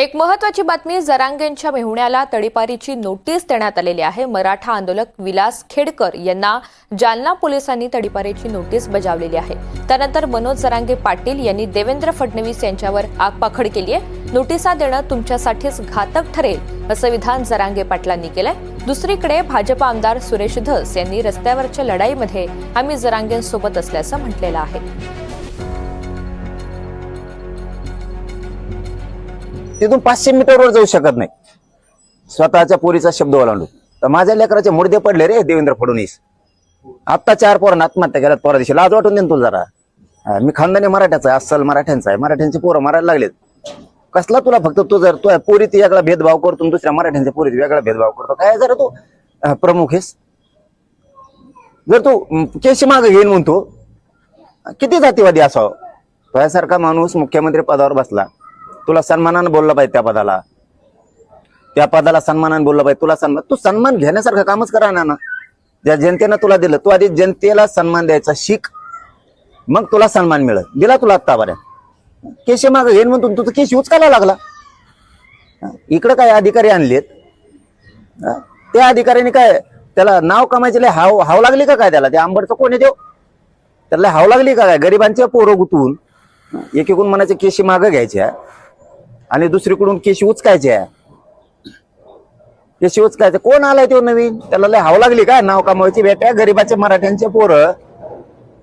एक महत्त्वाची बातमी, जरांगेंच्या मेहुण्याला तडीपारीची नोटीस देण्यात आलेली आहे। मराठा आंदोलक विलास खेडकर यांना जालना पोलिसांनी तडीपारीची नोटीस बजावलेली आहे। त्यानंतर मनोज जरांगे पाटील यांनी देवेंद्र फडणवीस यांच्यावर आगपाखड केली आहे। नोटिसा देणं तुमच्यासाठीच घातक ठरेल असं विधान जरांगे पाटलांनी केलंय। दुसरीकडे भाजप आमदार सुरेश धस यांनी रस्त्यावरच्या लढाईमध्ये आम्ही जरांगेंसोबत असल्याचं म्हटलेलं आहे। तिथून 500 मीटरवर जाऊ शकत नाही स्वतःच्या पोरीचा शब्द ओलांडून। तर माझ्या लेकराचे मुर्दे पडले रे देवेंद्र फडणवीस। आता 4 पोरांना आत्महत्या केल्यात पोरा दिवशी। लाज वाटून देईन तुला जरा। मी खानदानी मराठ्याचा आहे, अस्सल मराठ्यांचा आहे। मराठ्यांची पोरं मारायला लागलेत। कसला तुला फक्त तू जर तू पोरीत वेगळा भेदभाव करतो, दुसऱ्या मराठ्यांच्या पोरीत वेगळा भेदभाव करतो, काय जरा तू प्रमुख आहेस? जर तू केशी मागे घेईन म्हणतो, किती जातीवादी असावं? तुझ्यासारखा माणूस मुख्यमंत्री पदावर बसला, तुला सन्मानानं बोललं पाहिजे। त्या पदाला सन्मानानं बोललं पाहिजे। तुला सन्मान, तू सन्मान घेण्यासारखं कामच करा ना। ज्या जनतेनं तुला दिलं, तू आधी जनतेला सन्मान द्यायचा शिक, मग तुला सन्मान मिळत। दिला तुला आत्तापर्यंत। केशी मागे घेईन म्हणून तुझं केशी उचकायला लागला। इकडे काय अधिकारी आणलेत, त्या अधिकाऱ्याने काय त्याला नाव कमायचे हाव लागली का काय? त्याला ते आंबडचं कोणी देव, त्याला हाव लागली का काय? गरिबांचे पोरं गुतवून एकीकडून मनाचे केशी मागे घ्यायच्या आणि दुसरीकडून केशी उचकायच्या। केशी उचकायचे कोण आलाय तो नवीन? त्याला लय हाव लागली काय नाव कमवायची? बेट्या, गरीबाचे मराठ्यांचे पोरं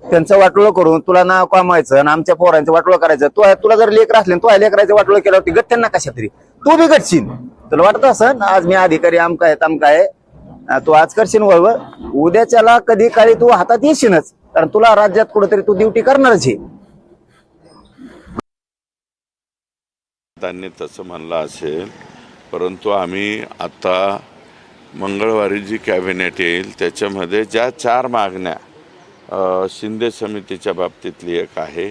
त्यांचं वाटोळं करून तुला नाव कमवायचं आणि आमच्या पोरांचं वाटोळं करायचं। तुला जर लेकर असले, तू लेकराचं वाटोळं केल्यावरती गट त्यांना कशा तरी तू बी गटशील। तुला वाटत असं आज मी अधिकारी आमका आहे तमका आहे, तू आज करशील वळवळ, उद्याच्याला कधी काळी तू हातात येशीलच, कारण तुला राज्यात कुठेतरी तू ड्युटी करणारच आहे। त्यांनी तसं म्हणलं असेल, परंतु आम्ही आता मंगळवारी जी कॅबिनेट येईल त्याच्यामध्ये ज्या 4 मागण्या शिंदे समितीच्या बाबतीतली एक आहे,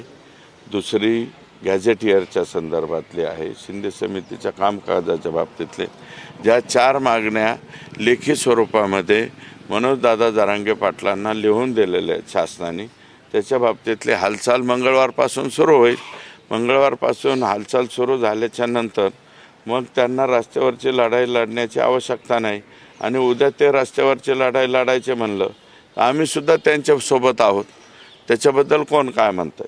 दुसरी गॅझेटियरच्या संदर्भातली आहे, शिंदे समितीच्या कामकाजाच्या बाबतीतले ज्या 4 मागण्या लेखी स्वरूपामध्ये मनोजदादा जरांगे पाटलांना लिहून दिलेल्या आहेत शासनाने, त्याच्या बाबतीतले हालचाल मंगळवारपासून सुरू होईल। मंगळवारपासून हालचाल सुरू झाल्याच्या नंतर मग त्यांना रस्त्यावरची लढाई लढण्याची आवश्यकता नाही, आणि उद्या ते रस्त्यावरची लढाई लढायचे म्हणलं तर आम्ही सुद्धा त्यांच्यासोबत आहोत। त्याच्याबद्दल कोण काय म्हणतंय?